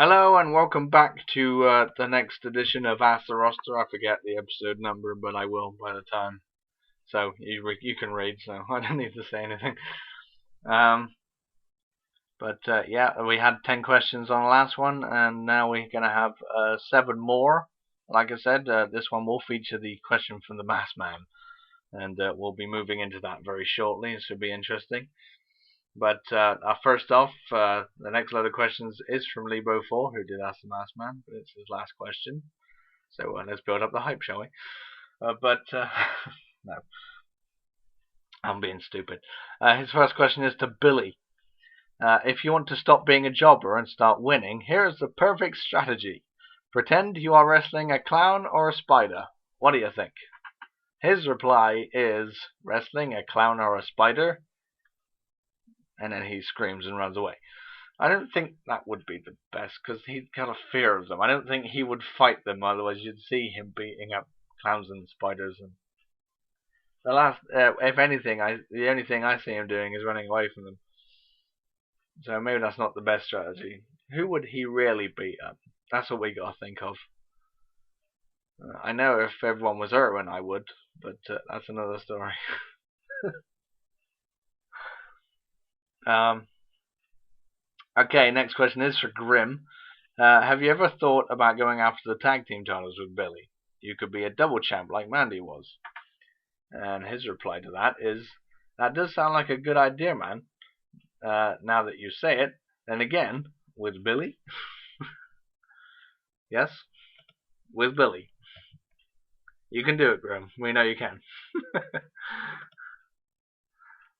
Hello and welcome back to the next edition of ASF Roster. I forget the episode number, but I will by the time. So you can read, so I don't need to say anything. Yeah, we had 10 questions on the last one, and now we're going to have 7 more. Like I said, this one will feature the question from the Mass Man, and we'll be moving into that very shortly. It should be interesting. But first off, the next load of questions is from Lebo4, who did ask the Mass Man, but it's his last question. So let's build up the hype, shall we? No, I'm being stupid. His first question is to Billy. If you want to stop being a jobber and start winning, here is the perfect strategy. Pretend you are wrestling a clown or a spider. What do you think? His reply is, wrestling a clown or a spider? And then he screams and runs away. I don't think that would be the best, because he's got a fear of them. I don't think he would fight them, otherwise you'd see him beating up clowns and spiders. And if anything, the only thing I see him doing is running away from them. So maybe that's not the best strategy. Who would he really beat up? That's what we got to think of. I know if everyone was Irwin, I would, but that's another story. Okay, next question is for Grim. Have you ever thought about going after the tag team titles with Billy? You could be a double champ like Mandy was. And his reply to that is, that does sound like a good idea, man. Now that you say it, then again, with Billy? Yes, with Billy. You can do it, Grim. We know you can.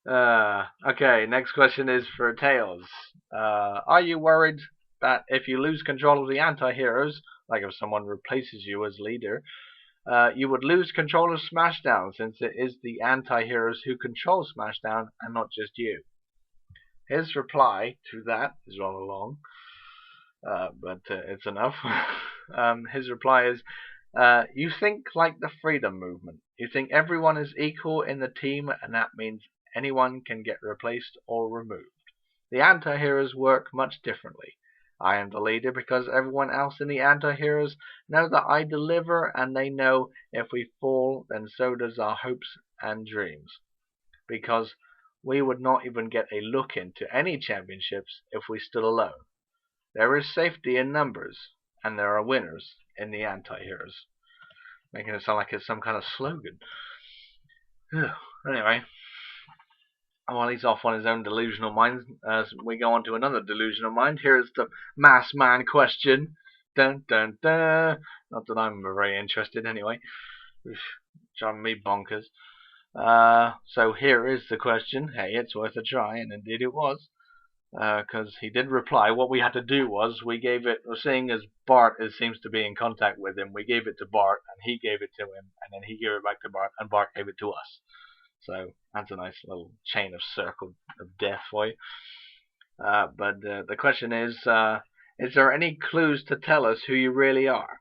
Okay, next question is for Tails. Are you worried that if you lose control of the anti-heroes, like if someone replaces you as leader, you would lose control of Smashdown, since it is the anti-heroes who control Smashdown and not just you? His reply to that is rather long, but it's enough. His reply is, you think like the freedom movement. You think everyone is equal in the team, and that means anyone can get replaced or removed. The anti-heroes work much differently. I am the leader because everyone else in the anti-heroes know that I deliver, and they know if we fall, then so does our hopes and dreams. Because we would not even get a look into any championships if we stood alone. There is safety in numbers, and there are winners in the anti-heroes. Making it sound like it's some kind of slogan. Anyway, while he's off on his own delusional mind, we go on to another delusional mind. Here is the Mass Man question. Dun dun dun. Not that I'm very interested anyway. Driving me bonkers. So here is the question. Hey, it's worth a try, and indeed it was. Because he did reply. What we had to do was, we gave it, seeing as Bart seems to be in contact with him, we gave it to Bart, and he gave it to him, and then he gave it back to Bart, and Bart gave it to us. So that's a nice little chain of circle of death for you. But the question is there any clues to tell us who you really are?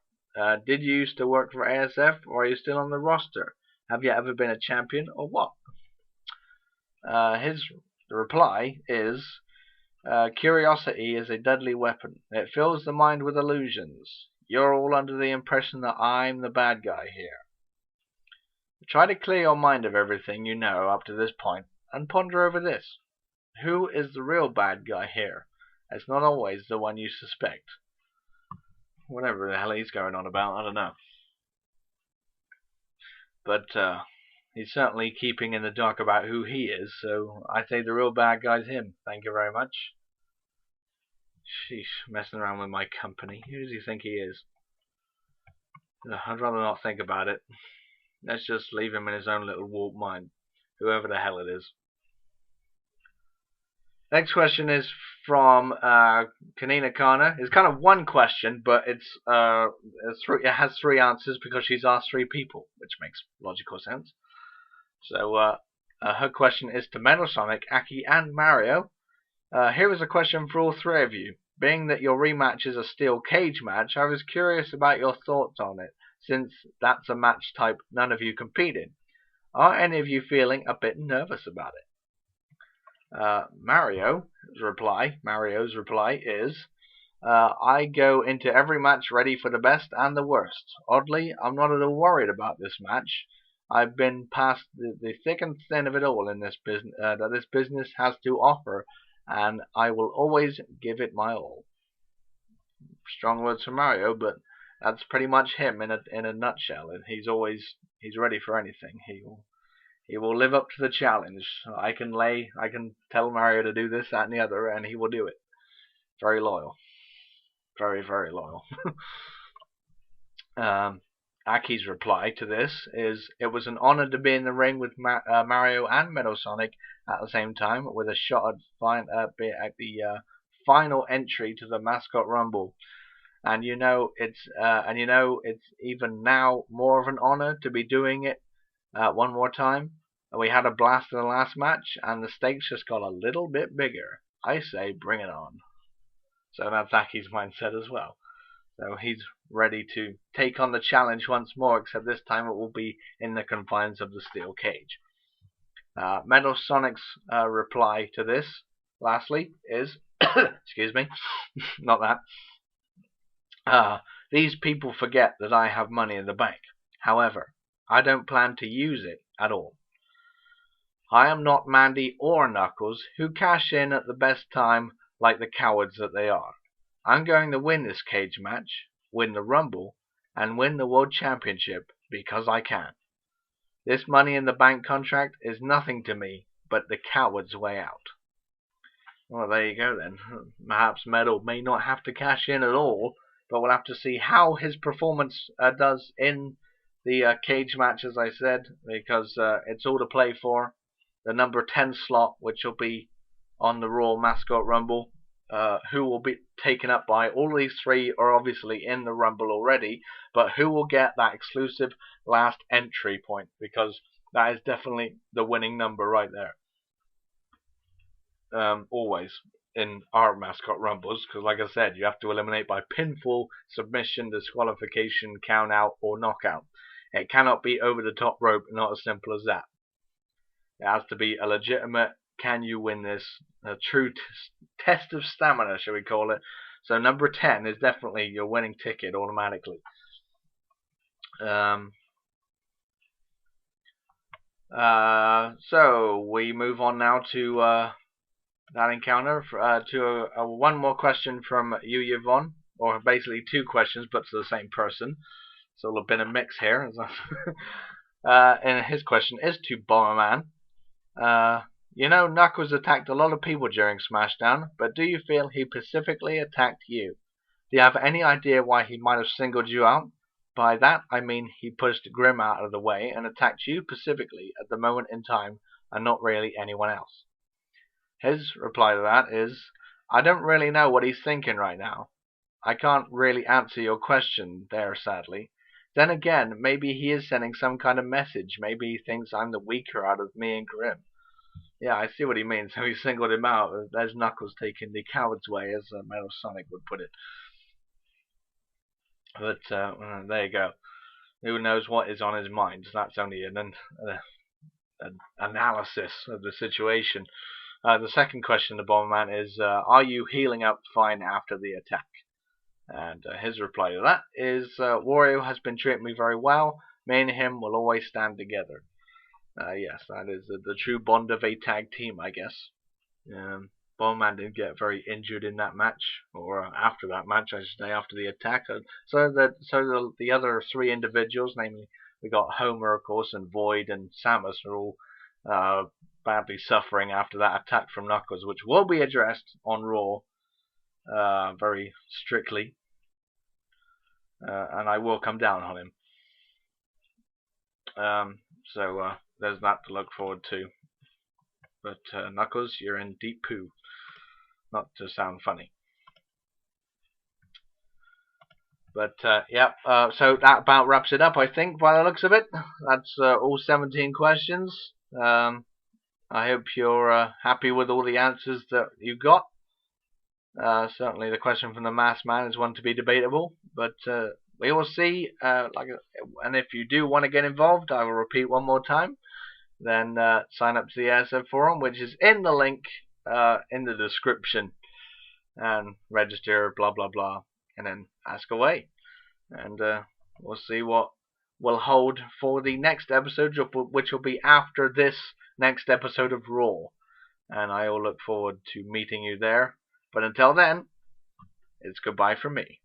Did you used to work for ASF, or are you still on the roster? Have you ever been a champion, or what? His reply is, curiosity is a deadly weapon. It fills the mind with illusions. You're all under the impression that I'm the bad guy here. Try to clear your mind of everything you know up to this point, and ponder over this. Who is the real bad guy here? It's not always the one you suspect. Whatever the hell he's going on about, I don't know. But he's certainly keeping in the dark about who he is, so I say the real bad guy's him. Thank you very much. Sheesh, messing around with my company. Who does he think he is? I'd rather not think about it. Let's just leave him in his own little warped mind, whoever the hell it is. Next question is from Kanina Kana. It's kind of one question, but it has 3 answers because she's asked 3 people, which makes logical sense. So her question is to Metal Sonic, Aki, and Mario. Here is a question for all 3 of you. Being that your rematch is a steel cage match, I was curious about your thoughts on it, since that's a match type none of you competed. Are any of you feeling a bit nervous about it? Mario's reply is, I go into every match ready for the best and the worst. Oddly, I'm not at all worried about this match. I've been past the thick and thin of it all in this business that this business has to offer, and I will always give it my all. Strong words from Mario, but that's pretty much him in a nutshell. And he's ready for anything. He will live up to the challenge. I can tell Mario to do this, that, and the other, and he will do it. Very loyal. Very, very loyal. Aki's reply to this is, "It was an honor to be in the ring with Mario and Metal Sonic at the same time, with a shot at the final entry to the Mascot Rumble. And it's even now more of an honor to be doing it one more time. We had a blast in the last match, and the stakes just got a little bit bigger. I say, bring it on." So that's Aki's mindset as well. So he's ready to take on the challenge once more, except this time it will be in the confines of the steel cage. Metal Sonic's reply to this, lastly, is, excuse me, not that. These people forget that I have money in the bank. However, I don't plan to use it at all. I am not Mandy or Knuckles, who cash in at the best time like the cowards that they are. I'm going to win this cage match, win the Rumble, and win the World Championship because I can. This Money in the Bank contract is nothing to me but the coward's way out. Well, there you go then. Perhaps Metal may not have to cash in at all, but we'll have to see how his performance does in the cage match, as I said, because it's all to play for. The number 10 slot, which will be on the Raw Mascot Rumble, who will be taken up by all these three are obviously in the Rumble already, but who will get that exclusive last entry point, because that is definitely the winning number right there. Always in our Mascot Rumbles, because like I said, you have to eliminate by pinfall, submission, disqualification, count out, or knockout. It cannot be over the top rope, not as simple as that. It has to be a legitimate, can you win this, a true test of stamina, shall we call it. So number 10 is definitely your winning ticket automatically. So we move on now to that encounter, to one more question from you, Yvonne, or basically two questions, but to the same person. So it'll have been a mix here. And his question is to Bomberman. Knuckles attacked a lot of people during Smashdown, but do you feel he specifically attacked you? Do you have any idea why he might have singled you out? By that, I mean he pushed Grim out of the way and attacked you specifically at the moment in time, and not really anyone else. His reply to that is, I don't really know what he's thinking right now. I can't really answer your question there, sadly. Then again, maybe he is sending some kind of message. Maybe he thinks I'm the weaker out of me and Grim. Yeah, I see what he means. So he singled him out. There's Knuckles taking the coward's way, as Metal Sonic would put it. But there you go. Who knows what is on his mind? That's only an analysis of the situation. The second question to Bomberman is, are you healing up fine after the attack? And his reply to that is, Wario has been treating me very well. Me and him will always stand together. Yes, that is the true bond of a tag team, I guess. Bomberman didn't get very injured in that match, or after that match, I should say, after the attack. So the other three individuals, namely, we got Homer, of course, and Void and Samus, are all badly suffering after that attack from Knuckles, which will be addressed on Raw very strictly, and I will come down on him. So there's that to look forward to. But Knuckles, you're in deep poo. Not to sound funny. But yeah, so that about wraps it up, I think, by the looks of it. That's all 17 questions. I hope you're happy with all the answers that you got. Certainly the question from the Masked Man is one to be debatable, but we will see. And if you do want to get involved, I will repeat one more time. Then sign up to the ASF forum, which is in the link in the description. and register, blah blah blah, and then ask away. And we'll see what will hold for the next episode, which will be after this next episode of Raw. And I will look forward to meeting you there. But until then, it's goodbye from me.